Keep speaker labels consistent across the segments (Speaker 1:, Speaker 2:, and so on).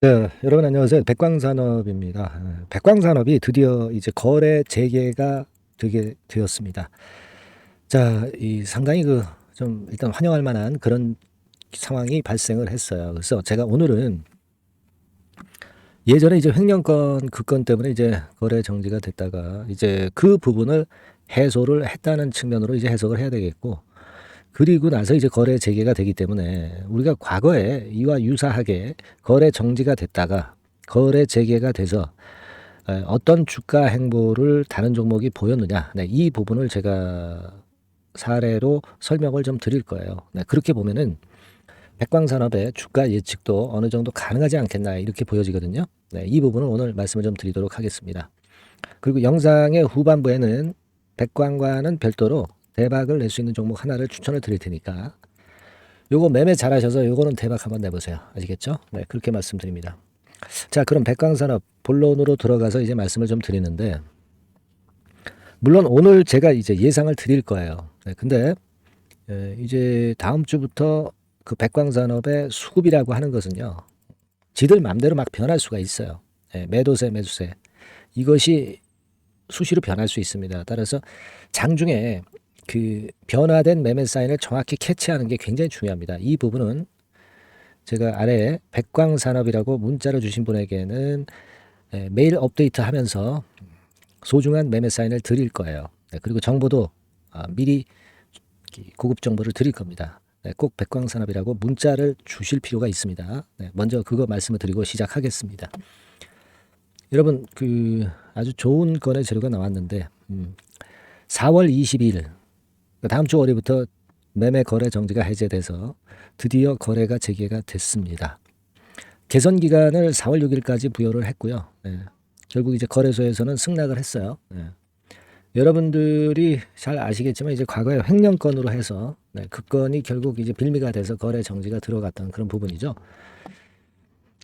Speaker 1: 네, 여러분 안녕하세요. 백광산업입니다. 백광산업이 드디어 이제 거래 재개가 되게 되었습니다. 자, 이 상당히 좀 일단 환영할 만한 그런 상황이 발생을 했어요. 그래서 제가 오늘은 예전에 이제 횡령건 그 건 때문에 이제 거래 정지가 됐다가 이제 그 부분을 해소를 했다는 측면으로 이제 해석을 해야 되겠고, 그리고 나서 이제 거래 재개가 되기 때문에 우리가 과거에 이와 유사하게 거래 정지가 됐다가 거래 재개가 돼서 어떤 주가 행보를 다른 종목이 보였느냐, 네, 이 부분을 제가 사례로 설명을 좀 드릴 거예요. 네, 그렇게 보면은 백광산업의 주가 예측도 어느 정도 가능하지 않겠나 이렇게 보여지거든요. 네, 이 부분은 오늘 말씀을 좀 드리도록 하겠습니다. 그리고 영상의 후반부에는 백광과는 별도로 대박을 낼 수 있는 종목 하나를 추천을 드릴 테니까 요거 매매 잘하셔서 요거는 대박 한번 내보세요. 아시겠죠? 네, 그렇게 말씀드립니다. 자, 그럼 백광산업 본론으로 들어가서 이제 말씀을 좀 드리는데, 물론 오늘 제가 이제 예상을 드릴 거예요. 네, 근데 이제 다음 주부터 그 백광산업의 수급이라고 하는 것은요, 지들 맘대로 막 변할 수가 있어요. 네, 매도세, 매수세 이것이 수시로 변할 수 있습니다. 따라서 장중에 그 변화된 매매 사인을 정확히 캐치하는 게 굉장히 중요합니다. 이 부분은 제가 아래에 백광산업이라고 문자를 주신 분에게는 매일 업데이트하면서 소중한 매매 사인을 드릴 거예요. 네, 그리고 정보도 미리 고급 정보를 드릴 겁니다. 네, 꼭 백광산업이라고 문자를 주실 필요가 있습니다. 네, 먼저 그거 말씀을 드리고 시작하겠습니다. 여러분 그 아주 좋은 거래 재료가 나왔는데 4월 22일 다음 주 월요일부터 매매 거래 정지가 해제돼서 드디어 거래가 재개가 됐습니다. 개선 기간을 4월 6일까지 부여를 했고요. 네. 결국 이제 거래소에서는 승낙을 했어요. 네. 여러분들이 잘 아시겠지만 이제 과거에 횡령건으로 해서 네, 그 건이 결국 이제 빌미가 돼서 거래 정지가 들어갔던 그런 부분이죠.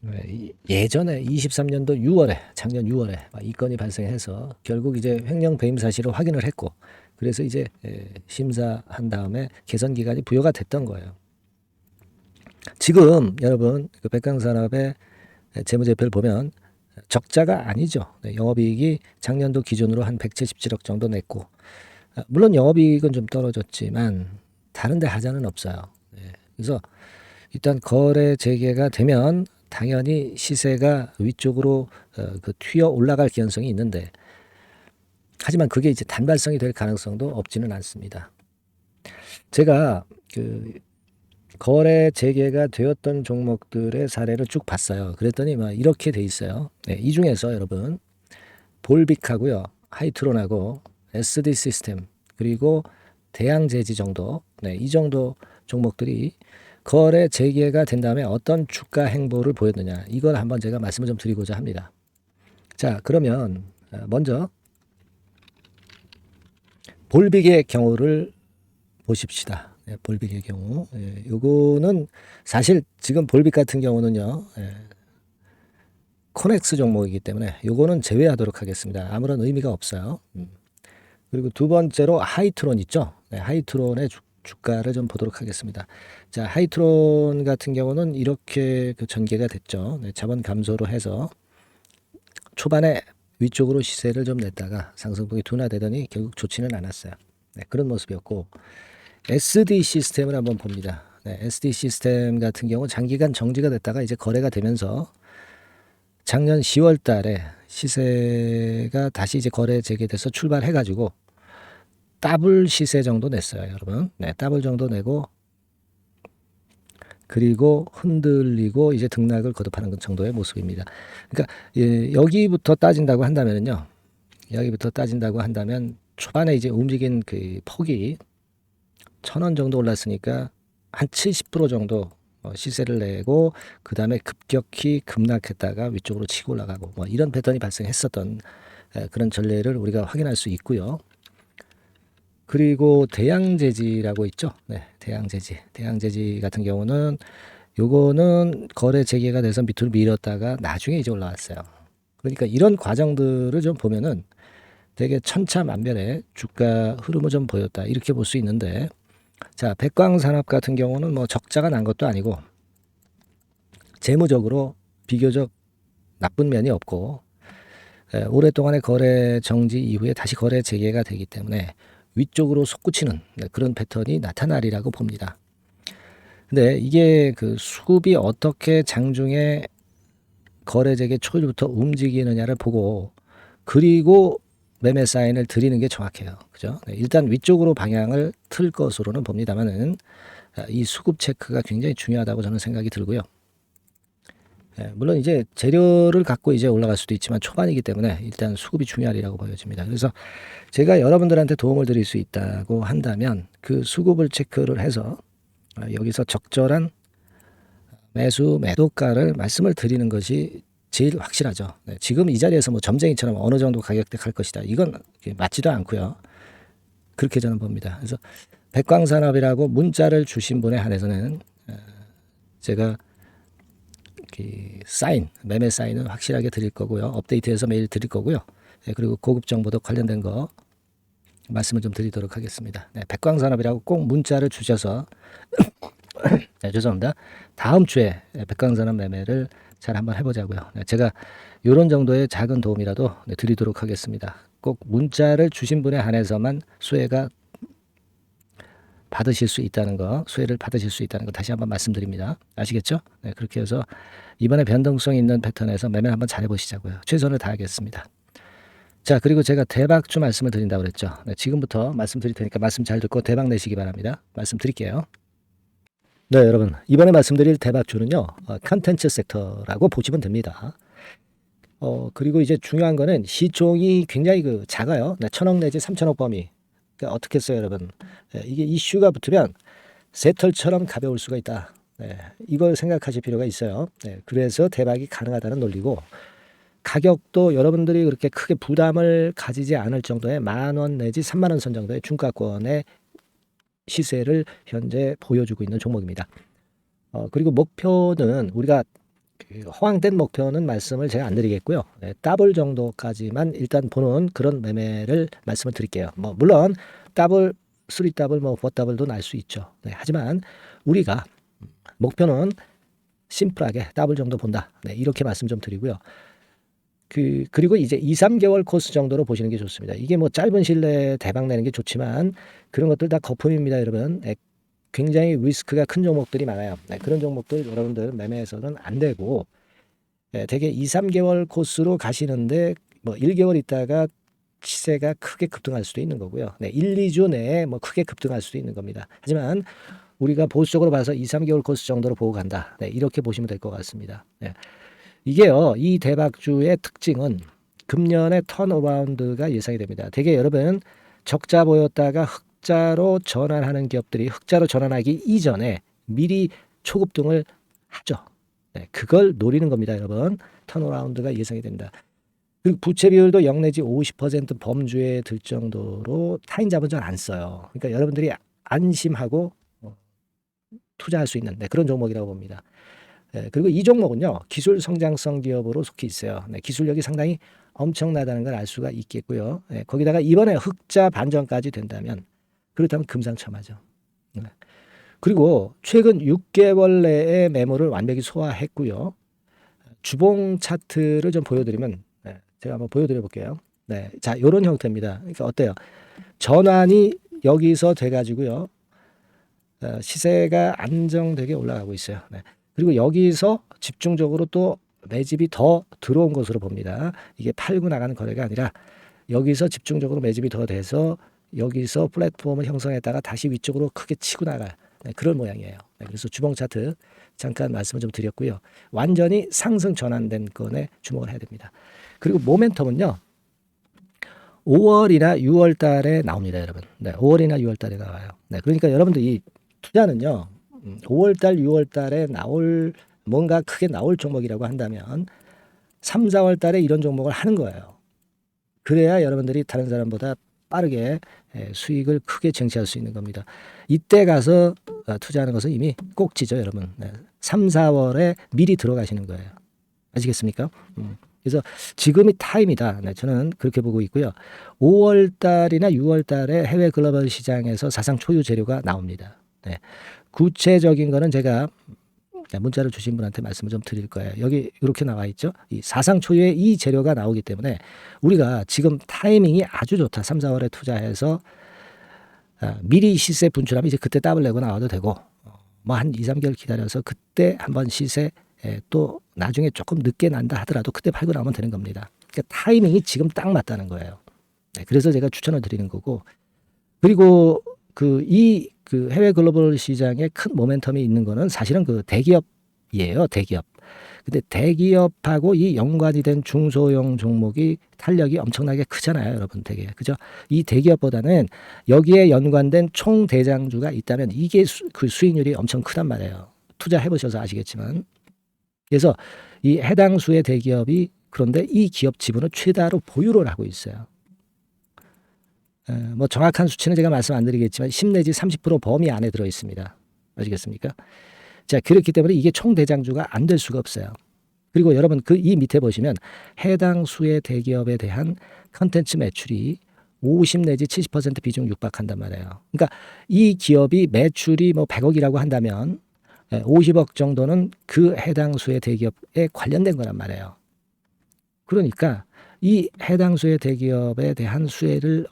Speaker 1: 네, 예전에 23년도 6월에 작년 6월에 이 건이 발생해서 결국 이제 횡령 배임 사실을 확인을 했고, 그래서 이제 심사한 다음에 개선 기간이 부여가 됐던 거예요. 지금 여러분 그 백광산업의 재무제표를 보면 적자가 아니죠. 네, 영업이익이 작년도 기준으로 한 177억 정도 냈고, 물론 영업이익은 좀 떨어졌지만 다른 데 하자는 없어요. 네, 그래서 일단 거래 재개가 되면 당연히 시세가 위쪽으로 그 튀어 올라갈 개연성이 있는데, 하지만 그게 이제 단발성이 될 가능성도 없지는 않습니다. 제가 그 거래 재개가 되었던 종목들의 사례를 쭉 봤어요. 그랬더니 막 이렇게 돼 있어요. 네, 이 중에서 여러분 볼빅하고요, 하이트론하고 SD 시스템 그리고 대양제지 정도, 네, 이 정도 종목들이 거래 재개가 된 다음에 어떤 주가 행보를 보였느냐, 이걸 한번 제가 말씀을 좀 드리고자 합니다. 자, 그러면 먼저 볼빅의 경우를 보십시다. 볼빅의 경우, 요거는 사실 지금 볼빅 같은 경우는요, 코넥스 종목이기 때문에 요거는 제외하도록 하겠습니다. 아무런 의미가 없어요. 그리고 두 번째로 하이트론 있죠. 네, 하이트론의 주가를 좀 보도록 하겠습니다. 자, 하이트론 같은 경우는 이렇게 그 전개가 됐죠. 네, 자본 감소로 해서 초반에 위쪽으로 시세를 좀 냈다가 상승폭이 둔화되더니 결국 좋지는 않았어요. 네, 그런 모습이었고, SD 시스템을 한번 봅니다. 네, SD 시스템 같은 경우 장기간 정지가 됐다가 이제 거래가 되면서 작년 10월 달에 시세가 다시 이제 거래 재개돼서 출발해가지고 더블 시세 정도 냈어요, 여러분. 네, 더블 정도 내고 그리고 흔들리고 이제 등락을 거듭하는 정도의 모습입니다. 그러니까 여기부터 따진다고 한다면요, 여기부터 따진다고 한다면 초반에 이제 움직인 그 폭이 1,000원 정도 올랐으니까 한 70% 정도 시세를 내고 그 다음에 급격히 급락했다가 위쪽으로 치고 올라가고 뭐 이런 패턴이 발생했었던 그런 전례를 우리가 확인할 수 있고요. 그리고 대양제지라고 있죠. 네, 대양제지 같은 경우는 요거는 거래 재개가 돼서 밑으로 밀었다가 나중에 이제 올라왔어요. 그러니까 이런 과정들을 좀 보면은 되게 천차만별의 주가 흐름을 좀 보였다, 이렇게 볼 수 있는데, 자, 백광산업 같은 경우는 뭐 적자가 난 것도 아니고 재무적으로 비교적 나쁜 면이 없고 오랫동안의 거래 정지 이후에 다시 거래 재개가 되기 때문에 위쪽으로 솟구치는 그런 패턴이 나타나리라고 봅니다. 근데 이게 그 수급이 어떻게 장중에 거래 재개 초일부터 움직이느냐를 보고 그리고 매매 사인을 드리는 게 정확해요. 그죠? 일단 위쪽으로 방향을 틀 것으로는 봅니다만은 이 수급 체크가 굉장히 중요하다고 저는 생각이 들고요. 물론 이제 재료를 갖고 이제 올라갈 수도 있지만 초반이기 때문에 일단 수급이 중요하리라고 보여집니다. 그래서 제가 여러분들한테 도움을 드릴 수 있다고 한다면 그 수급을 체크를 해서 여기서 적절한 매수 매도가를 말씀을 드리는 것이 제일 확실하죠. 지금 이 자리에서 뭐 점쟁이처럼 어느 정도 가격대 갈 것이다. 이건 맞지도 않고요. 그렇게 저는 봅니다. 그래서 백광산업이라고 문자를 주신 분에 한해서는 제가 사인, 매매 사인은 확실하게 드릴 거고요. 업데이트해서 매일 드릴 거고요. 그리고 고급 정보도 관련된 거 말씀을 좀 드리도록 하겠습니다. 백광산업이라고 꼭 문자를 주셔서 죄송합니다. 다음 주에 백광산업 매매를 잘 한번 해보자고요. 제가 이런 정도의 작은 도움이라도 드리도록 하겠습니다. 꼭 문자를 주신 분에 한해서만 수혜를 받으실 수 있다는 거 다시 한번 말씀드립니다. 아시겠죠? 그렇게 해서 이번에 변동성 있는 패턴에서 매매 한번 잘 해보시자고요. 최선을 다하겠습니다. 자, 그리고 제가 대박주 말씀을 드린다고 그랬죠. 지금부터 말씀드릴 테니까 말씀 잘 듣고 대박 내시기 바랍니다. 말씀드릴게요. 네, 여러분. 이번에 말씀드릴 대박주는요, 컨텐츠 섹터라고 보시면 됩니다. 그리고 이제 중요한 거는 시총이 굉장히 작아요. 1,000억 내지 3,000억 범위. 그러니까 어떻게 했어요, 여러분? 이게 이슈가 붙으면 새털처럼 가벼울 수가 있다. 이걸 생각하실 필요가 있어요. 그래서 대박이 가능하다는 논리고, 가격도 여러분들이 그렇게 크게 부담을 가지지 않을 정도의 10,000원 내지 30,000원 선 정도의 중가권의 시세를 현재 보여주고 있는 종목입니다. 그리고 목표는 우리가 허황된 목표는 말씀을 제가 안 드리겠고요. 더블 정도까지만 일단 보는 그런 매매를 말씀을 드릴게요. 물론 더블, 3더블, 4더블도 날 수 있죠. 하지만 우리가 목표는 심플하게 더블 정도 본다. 이렇게 말씀 좀 드리고요. 그리고 이제 2-3개월 코스 정도로 보시는 게 좋습니다. 이게 짧은 시일 내에 대박 내는 게 좋지만 그런 것들 다 거품입니다, 여러분. 굉장히 리스크가 큰 종목들이 많아요. 그런 종목들 여러분들 매매해서는 안 되고 되게 2-3개월 코스로 가시는데 1개월 있다가 시세가 크게 급등할 수도 있는 거고요. 1-2주 내에 크게 급등할 수도 있는 겁니다. 하지만 우리가 보수적으로 봐서 2-3개월 코스 정도로 보고 간다. 이렇게 보시면 될 것 같습니다. 이게요, 이 대박주의 특징은 금년에 턴어라운드가 예상이 됩니다. 되게 여러분 적자 보였다가 흑자로 전환하는 기업들이 흑자로 전환하기 이전에 미리 초급등을 하죠. 그걸 노리는 겁니다, 여러분. 턴어라운드가 예상이 된다. 그리고 부채 비율도 0 내지 50% 범주에 들 정도로 타인 자본 잘 안 써요. 그러니까 여러분들이 안심하고 투자할 수 있는 그런 종목이라고 봅니다. 그리고 이 종목은요, 기술 성장성 기업으로 속해 있어요. 기술력이 상당히 엄청나다는 걸 알 수가 있겠고요. 거기다가 이번에 흑자 반전까지 된다면 그렇다면 금상첨화죠. 그리고 최근 6개월 내에 매물을 완벽히 소화했고요. 주봉 차트를 좀 보여드리면 제가 한번 보여드려 볼게요. 자, 이런 형태입니다. 그러니까 어때요? 전환이 여기서 돼가지고요. 시세가 안정되게 올라가고 있어요. 그리고 여기서 집중적으로 또 매집이 더 들어온 것으로 봅니다. 이게 팔고 나가는 거래가 아니라 여기서 집중적으로 매집이 더 돼서 여기서 플랫폼을 형성했다가 다시 위쪽으로 크게 치고 나갈 그런 모양이에요. 그래서 주봉 차트 잠깐 말씀을 좀 드렸고요. 완전히 상승 전환된 건에 주목을 해야 됩니다. 그리고 모멘텀은요. 5월이나 6월 달에 나옵니다, 여러분. 5월이나 6월 달에 나와요. 그러니까 여러분들 이 투자는요. 5월 달, 6월 달에 뭔가 크게 나올 종목이라고 한다면 3, 4월 달에 이런 종목을 하는 거예요. 그래야 여러분들이 다른 사람보다 빠르게 수익을 크게 쟁취할 수 있는 겁니다. 이때 가서 투자하는 것은 이미 꼭지죠, 여러분. 3, 4월에 미리 들어가시는 거예요. 아시겠습니까? 그래서 지금이 타임이다. 저는 그렇게 보고 있고요. 5월 달이나 6월 달에 해외 글로벌 시장에서 사상 초유 재료가 나옵니다. 구체적인 거는 제가 문자를 주신 분한테 말씀을 좀 드릴 거예요. 여기 이렇게 나와 있죠. 이 사상 초유의 이 재료가 나오기 때문에 우리가 지금 타이밍이 아주 좋다. 3, 4월에 투자해서 미리 시세 분출하면 이제 그때 더블 내고 나와도 되고 뭐 한 2, 3개월 기다려서 그때 한번 시세 또 나중에 조금 늦게 난다 하더라도 그때 팔고 나오면 되는 겁니다. 그러니까 타이밍이 지금 딱 맞다는 거예요. 그래서 제가 추천을 드리는 거고 그리고 그 해외 글로벌 시장에 큰 모멘텀이 있는 거는 사실은 그 대기업이에요. 대기업. 근데 대기업하고 이 연관이 된 중소형 종목이 탄력이 엄청나게 크잖아요, 여러분. 되게 그죠? 이 대기업보다는 여기에 연관된 총 대장주가 있다면 이게 그 수익률이 엄청 크단 말이에요. 투자해 보셔서 아시겠지만. 그래서 이 해당 수의 대기업이 그런데 이 기업 지분을 최다로 보유를 하고 있어요. 뭐 정확한 수치는 제가 말씀 안 드리겠지만 10 내지 30% 범위 안에 들어 있습니다. 아시겠습니까? 자, 그렇기 때문에 이게 총 대장주가 안 될 수가 없어요. 그리고 여러분 그 이 밑에 보시면 해당 수의 대기업에 대한 컨텐츠 매출이 50 내지 70% 비중 육박한단 말이에요. 그러니까 이 기업이 매출이 뭐 100억이라고 한다면 50억 정도는 그 해당 수의 대기업에 관련된 거란 말이에요. 그러니까 이 해당 수의 대기업에 대한 수혜를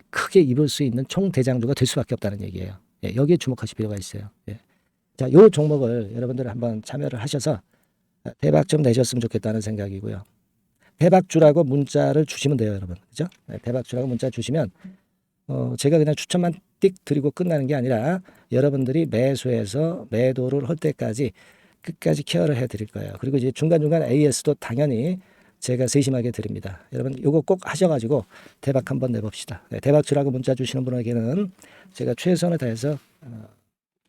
Speaker 1: 크게 입을 수 있는 총 대장주가 될 수밖에 없다는 얘기예요. 여기에 주목하실 필요가 있어요. 자, 요 종목을 여러분들 한번 참여를 하셔서 대박 좀 내셨으면 좋겠다는 생각이고요. 대박주라고 문자를 주시면 돼요, 여러분. 그죠? 대박주라고 문자 주시면 제가 그냥 추천만 띡 드리고 끝나는 게 아니라 여러분들이 매수해서 매도를 할 때까지 끝까지 케어를 해 드릴 거예요. 그리고 이제 중간중간 AS도 당연히 제가 세심하게 드립니다. 여러분 이거 꼭 하셔가지고 대박 한번 내봅시다. 대박주라고 문자 주시는 분에게는 제가 최선을 다해서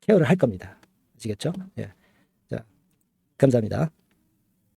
Speaker 1: 케어를 할 겁니다. 아시겠죠? 자, 감사합니다.